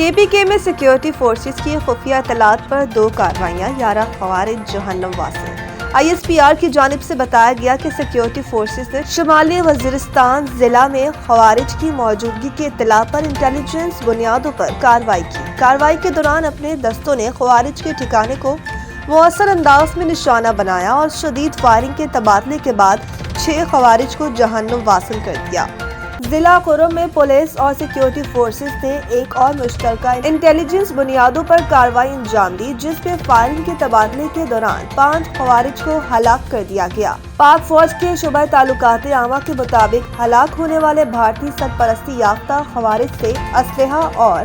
کے پی میں security forces کی خفیہ اطلاعات پر 2 کارروائیاں، 11 خوارج جہنم واصل۔ ISPR کی جانب سے بتایا گیا کہ سیکیورٹی فورسز نے شمالی وزیرستان ضلع میں خوارج کی موجودگی کی اطلاع پر انٹیلیجنس بنیادوں پر کارروائی کی۔ کارروائی کے دوران اپنے دستوں نے خوارج کے ٹھکانے کو مؤثر انداز میں نشانہ بنایا اور شدید فائرنگ کے تبادلے کے بعد 6 خوارج کو جہنم واصل کر دیا۔ ضلع قرم میں پولیس اور سیکیورٹی فورسز نے ایک اور مشترکہ انٹیلیجنس بنیادوں پر کارروائی انجام دی، جس میں فائرنگ کے تبادلے کے دوران 5 خوارج کو ہلاک کر دیا گیا۔ پاک فوج کے شعبہ تعلقات عامہ کے مطابق ہلاک ہونے والے بھارتی سرپرستی یافتہ خوارج سے اسلحہ اور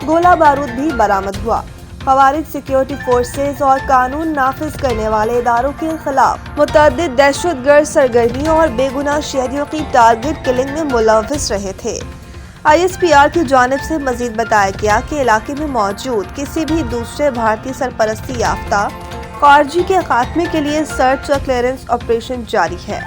گولہ بارود بھی برآمد ہوا۔ خوارج سیکیورٹی فورسز اور قانون نافذ کرنے والے اداروں کے خلاف متعدد دہشت گرد سرگرمیوں اور بے گناہ شہریوں کی ٹارگٹ کلنگ میں ملوث رہے تھے۔ ISPR کی جانب سے مزید بتایا گیا کہ علاقے میں موجود کسی بھی دوسرے بھارتی سرپرستی یافتہ خارجی کے خاتمے کے لیے سرچ اور کلیئرنس آپریشن جاری ہے۔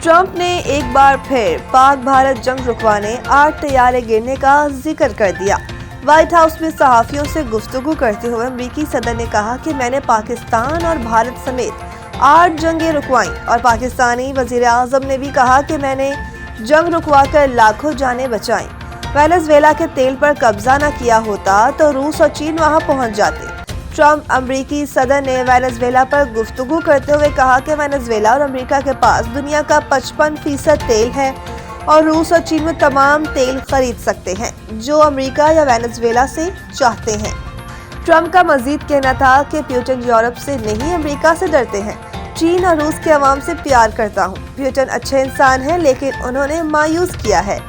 ٹرمپ نے ایک بار پھر پاک بھارت جنگ رکوانے 8 طیارے گرنے کا ذکر کر دیا۔ وائٹ ہاؤس میں صحافیوں سے گفتگو کرتے ہوئے امریکی صدر نے کہا کہ میں نے پاکستان اور بھارت سمیت 8 جنگیں رکوائیں، اور پاکستانی وزیر اعظم نے بھی کہا کہ میں نے جنگ رکوا کر لاکھوں جانیں بچائیں۔ وینزویلا کے تیل پر قبضہ نہ کیا ہوتا تو روس اور چین وہاں پہنچ جاتے۔ ٹرمپ امریکی صدر نے وینزویلا پر گفتگو کرتے ہوئے کہا کہ وینزویلا اور امریکہ کے پاس دنیا کا 55% تیل ہے اور روس اور چین میں تمام تیل خرید سکتے ہیں جو امریکہ یا وینزویلا سے چاہتے ہیں۔ ٹرمپ کا مزید کہنا تھا کہ پیوٹن یورپ سے نہیں امریکہ سے ڈرتے ہیں۔ چین اور روس کے عوام سے پیار کرتا ہوں۔ پیوٹن اچھے انسان ہیں لیکن انہوں نے مایوس کیا ہے۔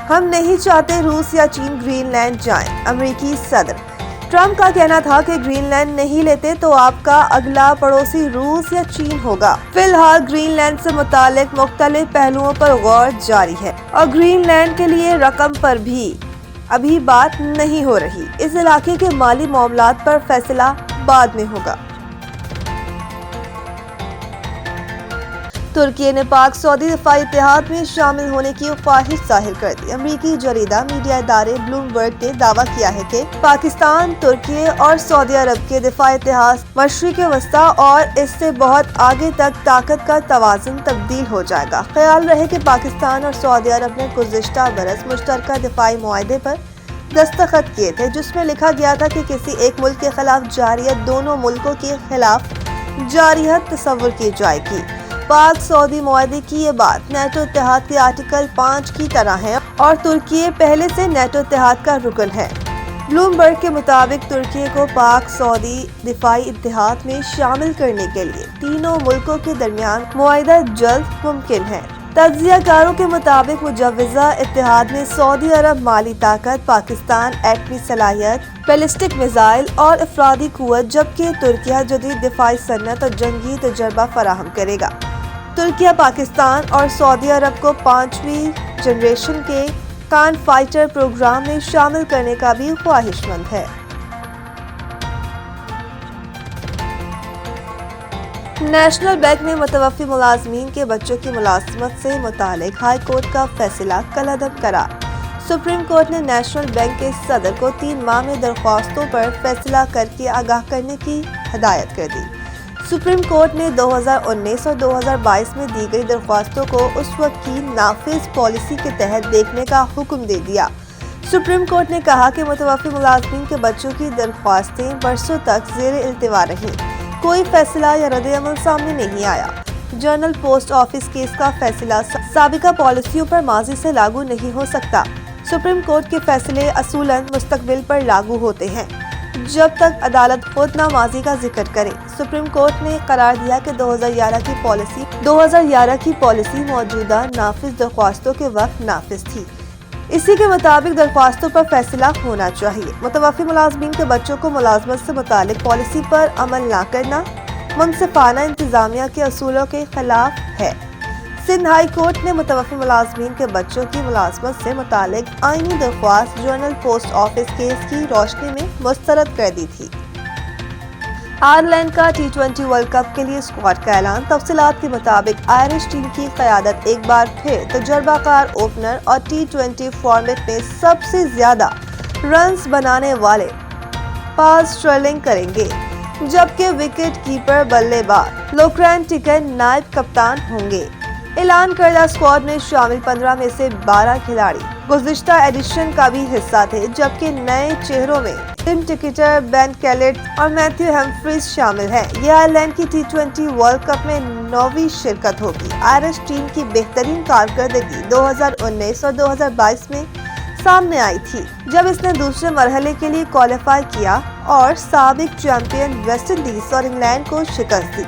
ہم نہیں چاہتے روس یا چین گرین لینڈ جائیں۔ امریکی صدر ٹرمپ کا کہنا تھا کہ گرین لینڈ نہیں لیتے تو آپ کا اگلا پڑوسی روس یا چین ہوگا۔ فی الحال گرین لینڈ سے متعلق مختلف پہلوؤں پر غور جاری ہے اور گرین لینڈ کے لیے رقم پر بھی ابھی بات نہیں ہو رہی۔ اس علاقے کے مالی معاملات پر فیصلہ بعد میں ہوگا۔ ترکی نے پاک سعودی دفاعی اتحاد میں شامل ہونے کی خواہش ظاہر کر دی۔ امریکی جریدہ میڈیا ادارے بلومبرگ نے دعویٰ کیا ہے کہ پاکستان، ترکی اور سعودی عرب کے دفاعی اتحاد مشرق وسطیٰ اور اس سے بہت آگے تک طاقت کا توازن تبدیل ہو جائے گا۔ خیال رہے کہ پاکستان اور سعودی عرب نے گزشتہ برس مشترکہ دفاعی معاہدے پر دستخط کیے تھے، جس میں لکھا گیا تھا کہ کسی ایک ملک کے خلاف جارحیت دونوں ملکوں کے خلاف جارحیت تصور کی جائے گی۔ پاک سعودی معاہدے کی یہ بات نیٹو اتحاد کے آرٹیکل 5 کی طرح ہے اور ترکی پہلے سے نیٹو اتحاد کا رکن ہے۔ بلومبرگ کے مطابق ترکی کو پاک سعودی دفاعی اتحاد میں شامل کرنے کے لیے تینوں ملکوں کے درمیان معاہدہ جلد ممکن ہے۔ تجزیہ کاروں کے مطابق مجوزہ اتحاد میں سعودی عرب مالی طاقت، پاکستان ایٹمی صلاحیت، بیلسٹک میزائل اور افرادی قوت، جبکہ ترکیہ جدید دفاعی صنعت اور جنگی تجربہ فراہم کرے گا۔ ترکیہ پاکستان اور سعودی عرب کو 5ویں جنریشن کے کان فائٹر پروگرام میں شامل کرنے کا بھی خواہش مند ہے۔ نیشنل بینک میں متوفی ملازمین کے بچوں کی ملازمت سے متعلق ہائی کورٹ کا فیصلہ کالعدم قرار۔ سپریم کورٹ نے نیشنل بینک کے صدر کو 3 ماہ میں درخواستوں پر فیصلہ کر کے آگاہ کرنے کی ہدایت کر دی۔ سپریم کورٹ نے 2019 اور 2022 میں دی گئی درخواستوں کو اس وقت کی نافذ پالیسی کے تحت دیکھنے کا حکم دے دیا۔ سپریم کورٹ نے کہا کہ متوفی ملازمین کے بچوں کی درخواستیں برسوں تک زیر التوا رہیں، کوئی فیصلہ یا رد عمل سامنے نہیں آیا۔ جنرل پوسٹ آفس کیس کا فیصلہ سابقہ پالیسیوں پر ماضی سے لاگو نہیں ہو سکتا۔ سپریم کورٹ کے فیصلے اصولاً مستقبل پر لاگو ہوتے ہیں جب تک عدالت خود نہ ماضی کا ذکر کرے۔ سپریم کورٹ نے قرار دیا کہ 2011 کی پالیسی موجودہ نافذ درخواستوں کے وقت نافذ تھی۔ اسی کے مطابق درخواستوں پر فیصلہ ہونا چاہیے۔ متوفی ملازمین کے بچوں کو ملازمت سے متعلق پالیسی پر عمل نہ کرنا منصفانہ انتظامیہ کے اصولوں کے خلاف ہے۔ سندھ ہائی کورٹ نے متوفی ملازمین کے بچوں کی ملازمت سے متعلق آئینی درخواست جنرل پوسٹ آفس کیس کی روشنی میں مسترد کر دی تھی۔ آئرلینڈ کا T20 ورلڈ کپ کے لیے اسکواڈ کا اعلان۔ تفصیلات کے مطابق آئرش ٹیم کی قیادت ایک بار پھر تجربہ کار اوپنر اور T20 فارمیٹ میں سب سے زیادہ رنز بنانے والے پال سٹرلنگ کریں گے، جبکہ وکٹ کیپر بلے باز لوکرین ٹکن نائب کپتان ہوں گے۔ اعلان کردہ اسکواڈ میں شامل 15 میں سے 12 کھلاڑی گزشتہ ایڈیشن کا بھی حصہ تھے، جبکہ نئے چہروں میں ٹم ٹکیٹر، بین کیلٹ اور میتھیو ہمفریز شامل ہیں۔ یہ آئرلینڈ کی T20 ورلڈ کپ میں 9ویں شرکت ہوگی۔ آئرش ٹیم کی بہترین کارکردگی 2019 اور 2022 میں سامنے آئی تھی، جب اس نے دوسرے مرحلے کے لیے کوالیفائی کیا اور سابق چیمپئن ویسٹ انڈیز اور انگلینڈ کو شکست دی۔